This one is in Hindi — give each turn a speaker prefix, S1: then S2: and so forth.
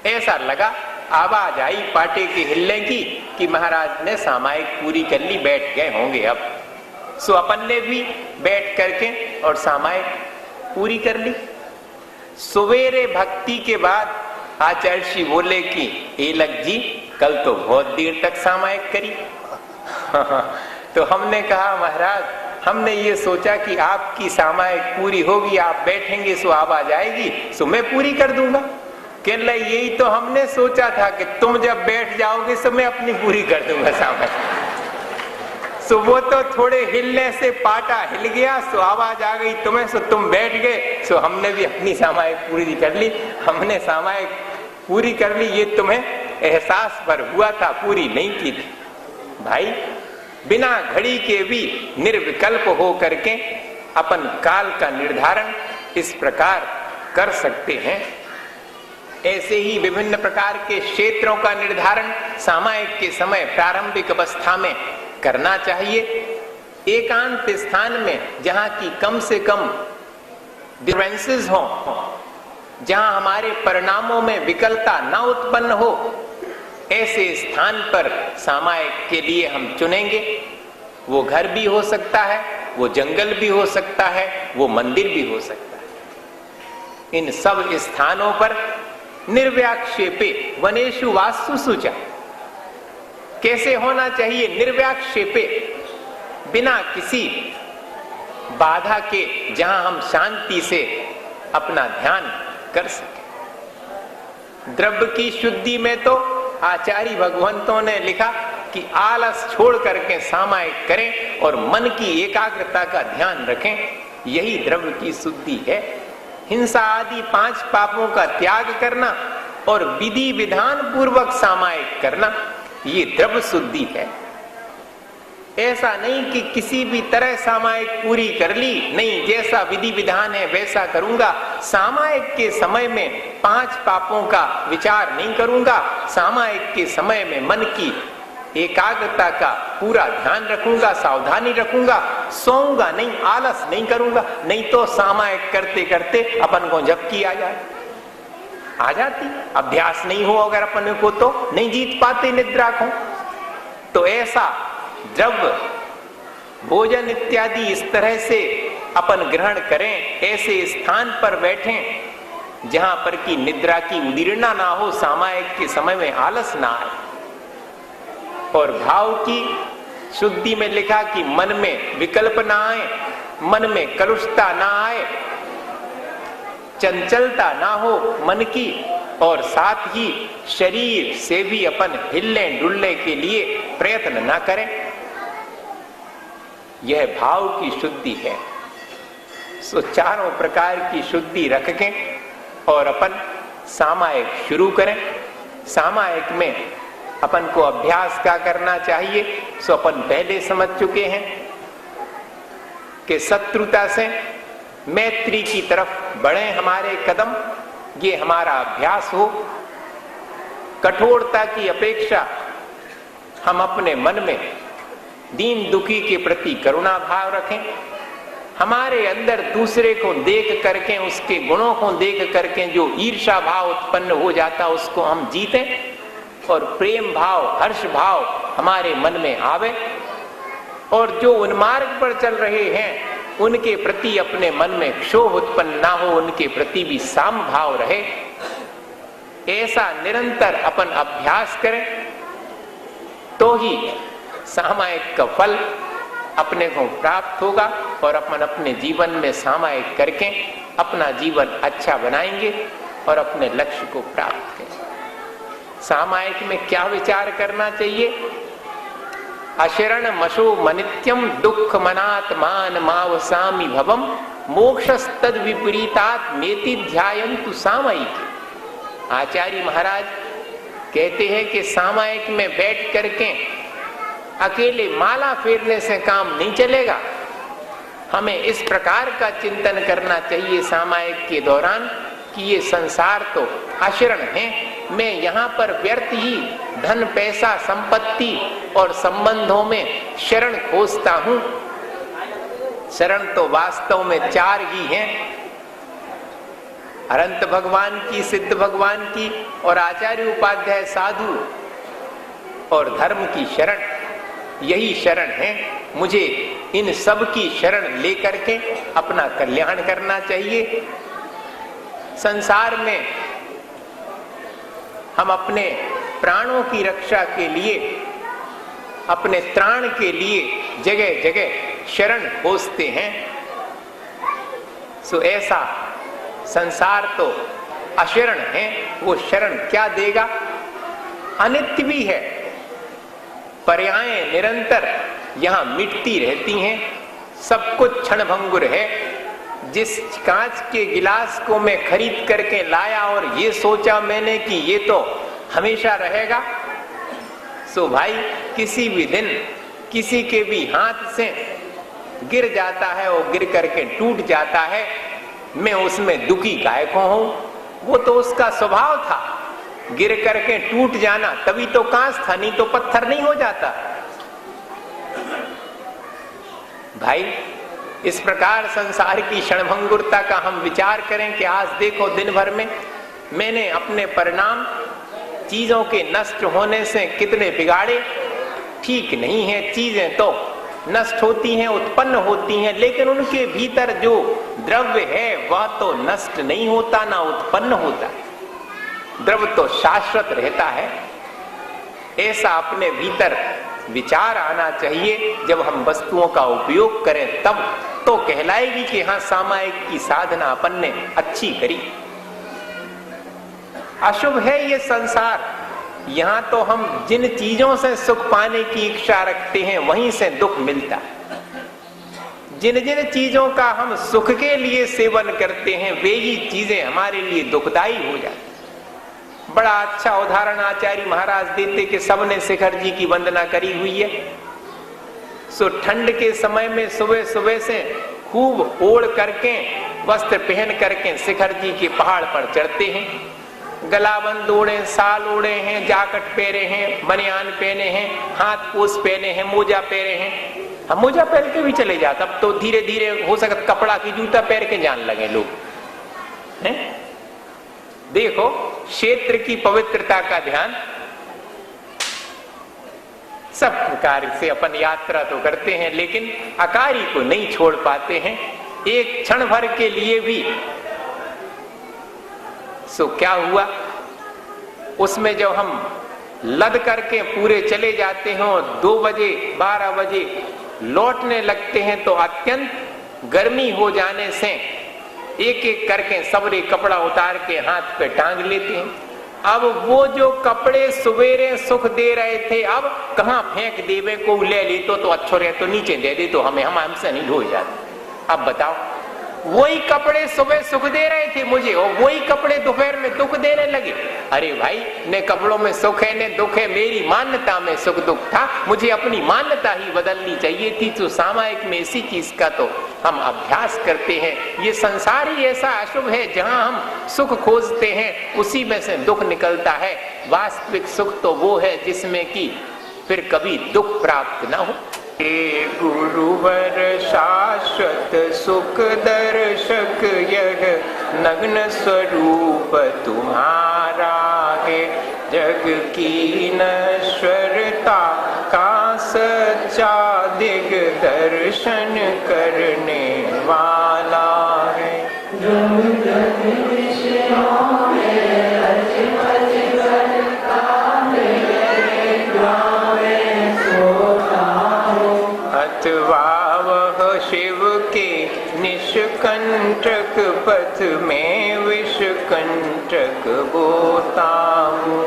S1: ऐसा लगा, आवाज आई पाटे के हिलने की कि महाराज ने सामायिक पूरी कर ली, बैठ गए होंगे अब। सो अपन ने भी बैठ करके और सामायिक पूरी कर ली। सवेरे भक्ति के बाद आचार्य श्री बोले कि एलक जी कल तो बहुत देर तक सामायिक करी। तो हमने कहा महाराज हमने ये सोचा कि आपकी सामायिक पूरी होगी, आप बैठेंगे सो आवाज आएगी, सो मैं पूरी कर दूंगा। कहने लगे यही तो हमने सोचा था कि तुम जब बैठ जाओगे सो मैं अपनी पूरी कर दूंगा सामायिक। सो वो तो थोड़े हिलने से पाटा हिल गया, सो आवाज आ गई तुम्हें, सो तुम बैठ गए, सो हमने भी अपनी सामायिक पूरी कर ली। हमने सामायिक पूरी कर ली, ये तुम्हें एहसास पर हुआ था, पूरी नहीं की थी। भाई बिना घड़ी के भी निर्विकल्प हो करके अपन काल का निर्धारण इस प्रकार कर सकते हैं। ऐसे ही विभिन्न प्रकार के क्षेत्रों का निर्धारण सामायिक के समय प्रारंभिक अवस्था में करना चाहिए। एकांत स्थान में जहां की कम से कम डिफरेंसेस हो, जहां हमारे परिणामों में विकलता न उत्पन्न हो, ऐसे स्थान पर सामायिक के लिए हम चुनेंगे। वो घर भी हो सकता है, वो जंगल भी हो सकता है, वो मंदिर भी हो सकता है। इन सब स्थानों पर निर्व्याक्षेपे वनेषु वास्तु सुचा, कैसे होना चाहिए? निर्व्याक्षेपे, बिना किसी बाधा के, जहां हम शांति से अपना ध्यान कर सके। द्रव्य की शुद्धि में तो आचार्य भगवंतों ने लिखा कि आलस छोड़ करके सामायिक करें और मन की एकाग्रता का ध्यान रखें, यही द्रव्य की शुद्धि है। हिंसा आदि 5 पापों का त्याग करना और विधि विधान पूर्वक सामायिक करना, ये द्रव्य शुद्धि है। ऐसा नहीं कि किसी भी तरह सामायिक पूरी कर ली, नहीं जैसा विधि विधान है वैसा करूंगा। सामायिक के समय में 5 पापों का विचार नहीं करूंगा, सामायिक के समय में मन की एकाग्रता का पूरा ध्यान रखूंगा, सावधानी रखूंगा, सोऊंगा नहीं, आलस नहीं करूंगा। नहीं तो सामायिक करते करते अपन को झपकी आ जाती। अभ्यास नहीं हो अगर अपन को तो नहीं जीत पाते निद्रा को। तो ऐसा द्रव्य भोजन इत्यादि इस तरह से अपन ग्रहण करें, ऐसे स्थान पर बैठें जहां पर की निद्रा की उदीर्णा ना हो, सामायिक के समय में आलस ना आए। और भाव की शुद्धि में लिखा कि मन में विकल्प ना आए, मन में कलुषता ना आए, चंचलता ना हो मन की, और साथ ही शरीर से भी अपन हिलने डुलने के लिए प्रयत्न ना करें। यह भाव की शुद्धि है। सो चारों प्रकार की शुद्धि रख के और अपन सामायिक शुरू करें। सामायिक में अपन को अभ्यास क्या करना चाहिए? सो अपन पहले समझ चुके हैं कि शत्रुता से मैत्री की तरफ बढ़े हमारे कदम, ये हमारा अभ्यास हो। कठोरता की अपेक्षा हम अपने मन में दीन दुखी के प्रति करुणा भाव रखें। हमारे अंदर दूसरे को देख करके, उसके गुणों को देख करके जो ईर्ष्या भाव उत्पन्न हो जाता उसको हम जीतें, और प्रेम भाव, हर्ष भाव हमारे मन में आवे। और जो उन्मार्ग पर चल रहे हैं उनके प्रति अपने मन में क्षोभ उत्पन्न ना हो, उनके प्रति भी साम भाव रहे। ऐसा निरंतर अपन अभ्यास करें तो ही सामायिक का फल अपने को प्राप्त होगा, और अपन अपने जीवन में सामायिक करके अपना जीवन अच्छा बनाएंगे और अपने लक्ष्य को प्राप्त करेंगे। सामायिक में क्या विचार करना चाहिए? अशरण मशो मनित्यम दुख मनात मान मावसामि भवम मोक्षस्तद विपरीतात मेति ध्यायन्तु सामयिक। आचार्य महाराज कहते हैं कि सामायिक में बैठ करके अकेले माला फेरने से काम नहीं चलेगा। हमें इस प्रकार का चिंतन करना चाहिए सामायिक के दौरान कि ये संसार तो अशरण है, मैं यहाँ पर व्यर्थ ही धन पैसा संपत्ति और संबंधों में शरण खोजता हूँ। शरण तो वास्तव में 4 ही हैं। अनंत भगवान की, सिद्ध भगवान की और आचार्य उपाध्याय साधु और धर्म की शरण, यही शरण है। मुझे इन सब की शरण लेकर के अपना कल्याण करना चाहिए। संसार में हम अपने प्राणों की रक्षा के लिए, अपने त्राण के लिए जगह जगह शरण खोजते हैं। सो ऐसा संसार तो अशरण है, वो शरण क्या देगा? अनित्य भी है, पर्यायें निरंतर यहां मिटती रहती हैं, सब कुछ क्षणभंगुर है। जिस कांच के गिलास को मैं खरीद करके लाया और ये सोचा मैंने कि ये तो हमेशा रहेगा, सो भाई किसी भी दिन किसी के भी हाथ से गिर जाता है और गिर करके टूट जाता है। मैं उसमें दुखी काहे को हूं? वो तो उसका स्वभाव था, गिर करके टूट जाना, तभी तो कांच था, नहीं तो पत्थर नहीं हो जाता। भाई इस प्रकार संसार की क्षणभंगुरता का हम विचार करें कि आज देखो दिन भर में मैंने अपने परिणाम चीजों के नष्ट होने से कितने बिगाड़े। ठीक नहीं है, चीजें तो नष्ट होती हैं, उत्पन्न होती हैं, लेकिन उनके भीतर जो द्रव्य है वह तो नष्ट नहीं होता, ना उत्पन्न होता। द्रव्य तो शाश्वत रहता है। ऐसा अपने भीतर विचार आना चाहिए। जब हम वस्तुओं का उपयोग करें तब तो कहलाएगी कि हाँ सामायिक की साधना अपन ने अच्छी करी। अशुभ है ये संसार, यहां तो हम जिन चीजों से सुख पाने की इच्छा रखते हैं वहीं से दुख मिलता है। जिन जिन चीजों का हम सुख के लिए सेवन करते हैं वे ही चीजें हमारे लिए दुखदाई हो जाती। बड़ा अच्छा उदाहरण आचार्य महाराज देते कि सबने शिखर जी की वंदना करी हुई है। सो ठंड के समय में सुबह सुबह से खूब ओढ़ करके वस्त्र पहन करके शिखर जी के पहाड़ पर चढ़ते हैं। गलाबंद ओढ़े, साल ओढ़े हैं, जाकट पहने हैं, बनियान पहने हैं, हाथ पोस पहने हैं, मोजा पहने हैं। हम मोजा पहन के भी चले जाते, अब तो धीरे धीरे हो सकता कपड़ा की जूता पहन के जान लगे लोग हैं। देखो क्षेत्र की पवित्रता का ध्यान। सब प्रकार से अपन यात्रा तो करते हैं लेकिन अकारी को नहीं छोड़ पाते हैं एक क्षण भर के लिए भी। सो क्या हुआ उसमें जब हम लद करके पूरे चले जाते हैं और 2 बजे 12 बजे लौटने लगते हैं तो अत्यंत गर्मी हो जाने से एक एक करके सबरे कपड़ा उतार के हाथ पे टांग लेते हैं। अब वो जो कपड़े सवेरे सुख दे रहे थे अब कहां फेंक देवे, को ले ले तो अच्छो रहे तो नीचे दे दे तो हमें हमसे नहीं ढो जाते। अब बताओ वही कपड़े सुबह सुख दे रहे थे मुझे और वही कपड़े दोपहर में दुख देने लगे। अरे भाई न कपड़ों में सुख है न दुख है, मेरी मान्यता में सुख दुख था, मुझे अपनी मान्यता ही बदलनी चाहिए थी। तो सामायिक में इसी चीज का तो हम अभ्यास करते हैं। ये संसार ही ऐसा अशुभ है जहां हम सुख खोजते हैं उसी में से दुख निकलता है। वास्तविक सुख तो वो है जिसमें कि फिर कभी दुख प्राप्त न हो। गुरुवर शाश्वत सुख दर्शक यह नग्न स्वरूप तुम्हारा है। जग की नश्वरता का सच्चा दिग दर्शन करने वाला है। अथवा वह शिव के निष्कंटक पथ में विषकंटक बोता हूँ।